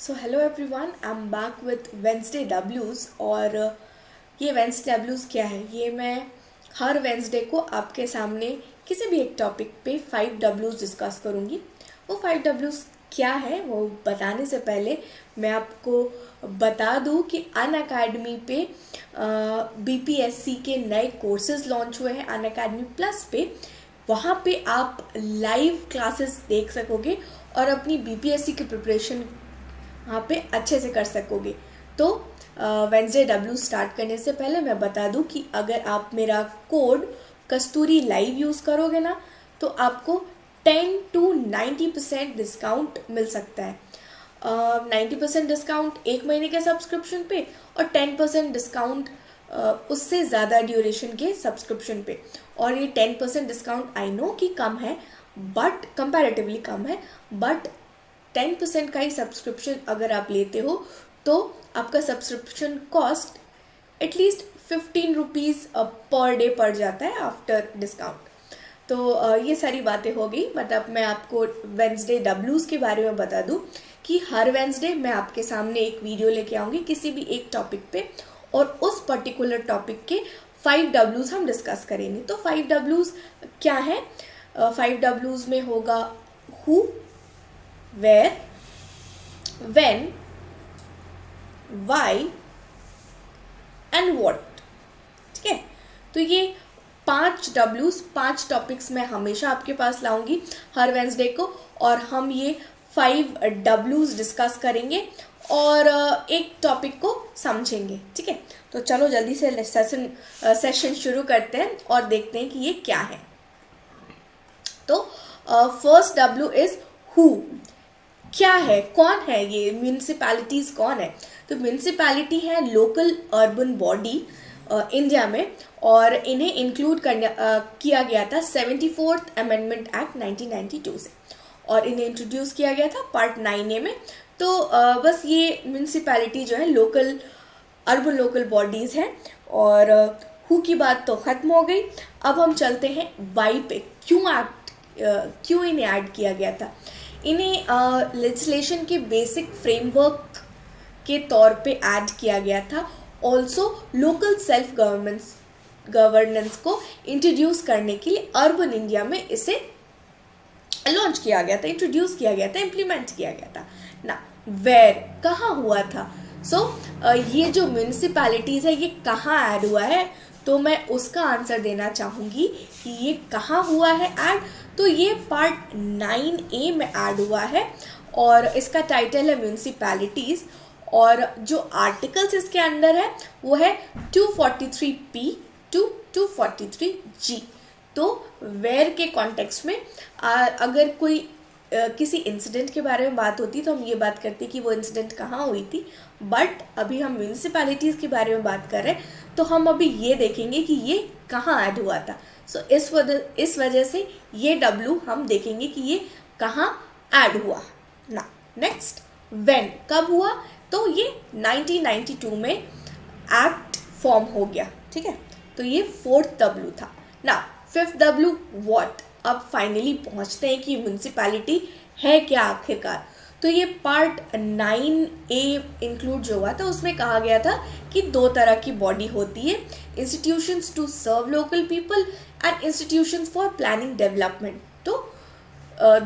So hello everyone, I am back with Wednesday डब्ल्यूज़। और ये वेंसडे डब्ल्यूज़ क्या है? ये मैं हर वेंसडे को आपके सामने किसी भी एक टॉपिक पे 5 डब्ल्यूज़ डिस्कस करूँगी। वो 5 डब्ल्यूज़ क्या है वो बताने से पहले मैं आपको बता दूँ कि अनअकैडमी पे बीपीएससी के नए कोर्सेज लॉन्च हुए हैं अनअकैडमी प्लस पे। वहाँ पे आप लाइव क्लासेस देख सकोगे और अपनी बीपीएससी की प्रिपरेशन वहाँ पे अच्छे से कर सकोगे। तो वेंसडे डब्ल्यू स्टार्ट करने से पहले मैं बता दूं कि अगर आप मेरा कोड कस्तूरी लाइव यूज़ करोगे ना तो आपको 10 to 90% डिस्काउंट मिल सकता है। 90% डिस्काउंट एक महीने के सब्सक्रिप्शन पे और 10% डिस्काउंट उससे ज़्यादा ड्यूरेशन के सब्सक्रिप्शन पे। और ये 10% डिस्काउंट आई नो कि कम है, बट कंपैरेटिवली कम है, बट 10% का ही सब्सक्रिप्शन अगर आप लेते हो तो आपका subscription cost at least 15 rupees per day पड़ जाता है आफ्टर डिस्काउंट। तो ये सारी बातें हो गई। मतलब मैं आपको वेंसडे डब्ल्यूज़ के बारे में बता दूं कि हर वेंसडे मैं आपके सामने एक वीडियो लेके आऊँगी किसी भी एक टॉपिक पे, और उस पर्टिकुलर टॉपिक के 5 डब्ल्यूज़ हम डिस्कस करेंगे। तो 5 डब्ल्यूज़ क्या है? 5 डब्ल्यूज़ में होगा who, where, when, why and what। ठीक है, तो ये 5 डब्ल्यूज 5 टॉपिक्स मैं हमेशा आपके पास लाऊंगी हर वेंसडे को, और हम ये 5 डब्ल्यूज डिस्कस करेंगे और एक टॉपिक को समझेंगे। ठीक है, तो चलो जल्दी से सेशन शुरू करते हैं और देखते हैं कि ये क्या है। तो फर्स्ट डब्ल्यू इज हु। क्या है, कौन है ये? म्यूनिसिपैलिटीज कौन है? तो म्यूनिसिपैलिटी है लोकल अर्बन बॉडी इंडिया में, और इन्हें इंक्लूड किया गया था 74th अमेंडमेंट एक्ट 1992 से, और इन्हें इंट्रोड्यूस किया गया था पार्ट 9A में। तो बस ये म्यूनिसिपैलिटी जो है लोकल अर्बन लोकल बॉडीज हैं। और हु की बात तो खत्म हो गई। अब हम चलते हैं वाई पे। क्यों इन्हें ऐड किया गया था? इन्हें लेजिस्लेशन के बेसिक फ्रेमवर्क के तौर पे ऐड किया गया था। ऑल्सो लोकल सेल्फ गवर्नेंस को इंट्रोड्यूस करने के लिए अर्बन इंडिया में इसे लॉन्च किया गया था, इंट्रोड्यूस किया गया था, इम्प्लीमेंट किया गया था ना। वेयर, कहाँ हुआ था? ये जो म्यूनिसिपैलिटीज है ये कहाँ ऐड हुआ है? तो मैं उसका आंसर देना चाहूँगी कि ये कहाँ हुआ है ऐड। तो ये पार्ट 9A में ऐड हुआ है और इसका टाइटल है म्यूनिसिपैलिटीज़, और जो आर्टिकल्स इसके अंदर है वो है 243P to 243G। तो वेयर के कॉन्टेक्स्ट में अगर कोई किसी इंसिडेंट के बारे में बात होती तो हम ये बात करते कि वो इंसिडेंट कहाँ हुई थी, बट अभी हम म्यूनिसिपैलिटीज़ के बारे में बात कर रहे हैं तो हम अभी ये देखेंगे कि ये कहाँ ऐड हुआ था। इस वजह से ये डब्ल्यू हम देखेंगे कि ये कहाँ ऐड हुआ ना। नेक्स्ट, व्हेन, कब हुआ? तो ये 1992 में एक्ट फॉर्म हो गया। ठीक है, तो ये 4th डब्ल्यू था ना। 5th W what. अब फाइनली पहुंचते हैं कि म्यूनिसिपैलिटी है क्या आखिरकार। तो ये पार्ट 9A इंक्लूड जो हुआ था उसमें कहा गया था कि 2 तरह की बॉडी होती है, institutions to serve local people and institutions for planning development. तो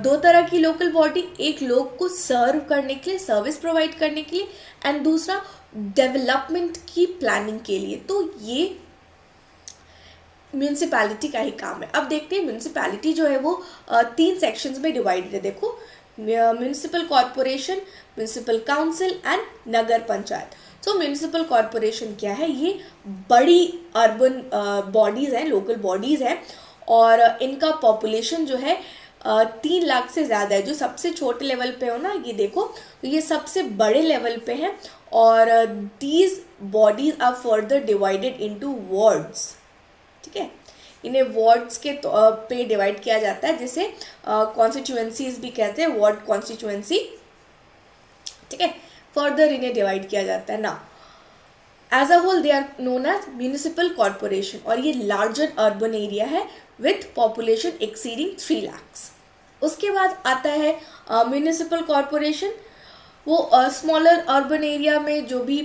2 तरह की लोकल बॉडी, एक लोग को सर्व करने के लिए, सर्विस प्रोवाइड करने के लिए, एंड दूसरा डेवलपमेंट की प्लानिंग के लिए। तो ये म्यूनिसिपैलिटी का ही काम है। अब देखते हैं म्यूनिसिपैलिटी जो है वो 3 सेक्शंस में डिवाइडेड है। देखो, municipal corporation, municipal council and nagar panchayat. तो म्यूनिसिपल कॉर्पोरेशन क्या है? ये बड़ी अर्बन बॉडीज हैं, लोकल बॉडीज हैं, और इनका पॉपुलेशन जो है 3 लाख से ज़्यादा है। जो सबसे छोटे लेवल पे हो ना, ये देखो, तो ये सबसे बड़े लेवल पे हैं, और these bodies are further divided into wards. ठीक है, इन्हें वार्ड्स के पे डिवाइड किया जाता है, जिसे कॉन्स्टिट्यूएंसीज भी कहते हैं, वार्ड कॉन्स्टिट्यूएंसी। ठीक है, फर्दर इन्हें डिवाइड किया जाता है ना। As a whole they are known as municipal corporation, और ये लार्जर अर्बन एरिया है विथ पॉपुलेशन एक्सीडिंग 3 lakhs। उसके बाद आता है म्यूनिसिपल कॉर्पोरेशन, वो स्मॉलर अर्बन एरिया में जो भी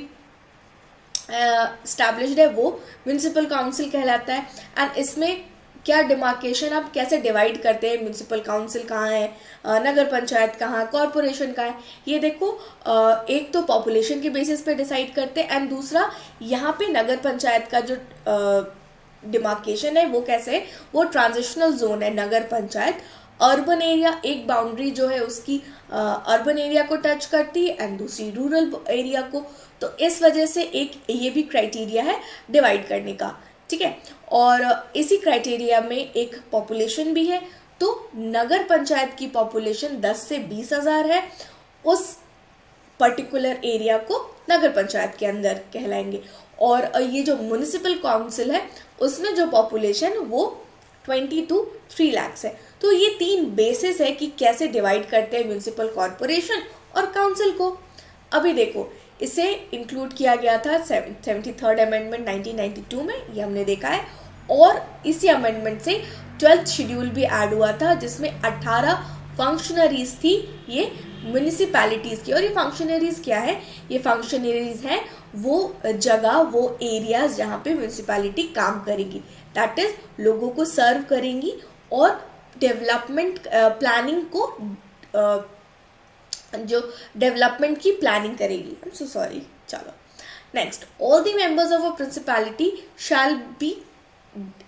एस्टैब्लिश्ड है वो म्यूनिसिपल काउंसिल कहलाता है। एंड इसमें क्या डिमार्केशन, आप कैसे डिवाइड करते हैं, म्यूनिसिपल काउंसिल कहाँ है, नगर पंचायत कहाँ है, कॉरपोरेशन कहाँ है, ये देखो एक तो पॉपुलेशन के बेसिस पे डिसाइड करते हैं एंड दूसरा यहाँ पे नगर पंचायत का जो डिमार्केशन है वो कैसे है, वो ट्रांजिशनल जोन है नगर पंचायत। अर्बन एरिया एक बाउंड्री जो है उसकी अर्बन एरिया को टच करती है एंड दूसरी रूरल एरिया को, तो इस वजह से एक ये भी क्राइटेरिया है डिवाइड करने का, ठीक है। और इसी क्राइटेरिया में एक पॉपुलेशन भी है, तो नगर पंचायत की पॉपुलेशन 10 से 20,000 है, उस पर्टिकुलर एरिया को नगर पंचायत के अंदर कहलाएंगे। और ये जो म्युनिसिपल काउंसिल है उसमें जो पॉपुलेशन वो 20 to 3 lakhs है। तो ये 3 बेसिस है कि कैसे डिवाइड करते हैं म्युनिसिपल कॉरपोरेशन और काउंसिल को। अभी देखो इसे इंक्लूड किया गया था 73rd अमेंडमेंट 1992 में, ये हमने देखा है। और इसी अमेंडमेंट से 12th शेड्यूल भी ऐड हुआ था जिसमें 18 फंक्शनरीज थी ये म्यूनिसिपैलिटीज की। और ये फंक्शनरीज क्या है, ये फंक्शनरीज हैं वो जगह, वो एरियाज जहाँ पे म्यूनिसिपैलिटी काम करेगी, दैट इज लोगों को सर्व करेंगी और डेवलपमेंट प्लानिंग को जो डेवलपमेंट की प्लानिंग करेगी। I am so sorry. चलो next, all the members of a principality shall be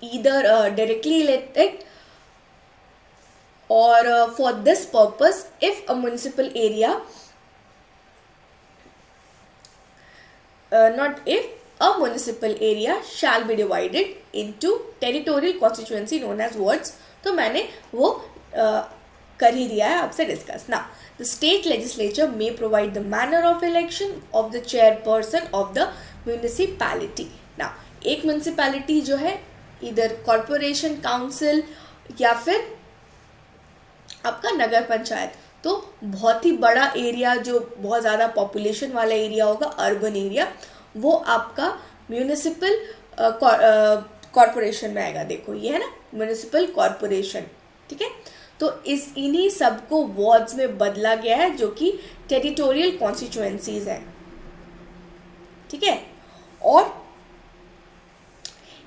either directly elected or for this purpose if a municipal area not if a municipal area shall be divided into territorial constituency known as wards। तो मैंने वो कर ही दिया है आपसे discuss ना। The state legislature may provide the manner of election of the chairperson of the municipality। Now एक municipality जो है इधर कॉरपोरेशन, काउंसिल या फिर आपका नगर पंचायत, तो बहुत ही बड़ा एरिया जो बहुत ज़्यादा पॉपुलेशन वाला एरिया होगा, अर्बन एरिया, वो आपका म्यूनिसिपल कॉरपोरेशन में आएगा। देखो ये है ना म्यूनिसिपल कॉरपोरेशन, ठीक है। तो इन्हीं सबको वार्ड्स में बदला गया है जो कि टेरिटोरियल कॉन्स्टिट्यूएंसीज है, ठीक है। और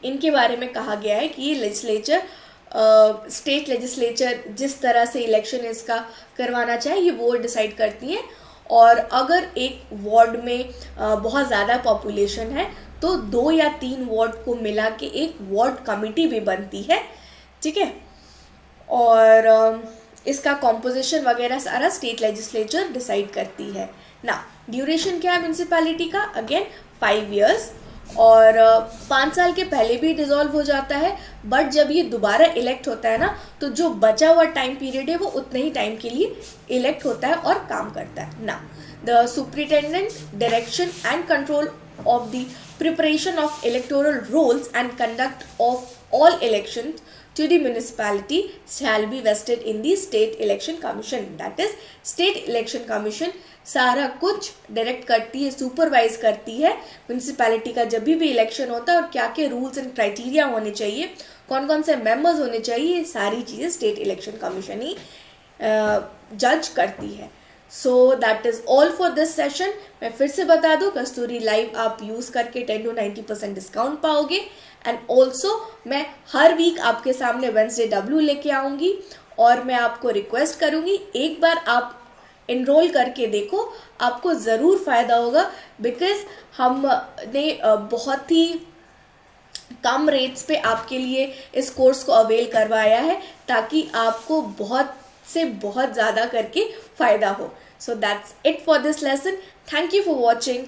इनके बारे में कहा गया है कि ये लेजिस्लेचर स्टेट लेजिस्लेचर जिस तरह से इलेक्शन इसका करवाना चाहे ये वो डिसाइड करती है। और अगर एक वार्ड में बहुत ज़्यादा पॉपुलेशन है तो 2 या 3 वार्ड को मिला के एक वार्ड कमेटी भी बनती है, ठीक है। और इसका कॉम्पोजिशन वगैरह सारा स्टेट लेजिस्लेचर डिसाइड करती है ना। ड्यूरेशन क्या है म्यूनिसिपैलिटी का, अगेन 5 years, और 5 साल के पहले भी डिसॉल्व हो जाता है, बट जब ये दोबारा इलेक्ट होता है ना तो जो बचा हुआ टाइम पीरियड है वो उतने ही टाइम के लिए इलेक्ट होता है और काम करता है ना। The superintendent direction and control of the preparation of electoral rolls and conduct of all election to the municipality shall be vested in the state election commission। that is state election commission सारा कुछ direct करती है, supervise करती है municipality का जब भी election होता है और क्या क्या रूल्स एंड क्राइटेरिया होने चाहिए, कौन कौन से मेंबर्स होने चाहिए, ये सारी चीज़ें स्टेट इलेक्शन कमीशन ही जज करती है। So that is all for this session. मैं फिर से बता दूं, कस्तूरी लाइव आप यूज करके 10 to 90% डिस्काउंट पाओगे। एंड ऑल्सो मैं हर वीक आपके सामने वेंसडे डब्ल्यू लेके आऊंगी और मैं आपको रिक्वेस्ट करूंगी एक बार आप इनरोल करके देखो, आपको ज़रूर फ़ायदा होगा। बिकॉज हमने बहुत ही कम रेट्स पे आपके लिए इस कोर्स को अवेल करवाया है ताकि आपको बहुत से बहुत ज़्यादा करके फ़ायदा हो। So that's it for this lesson. Thank you for watching.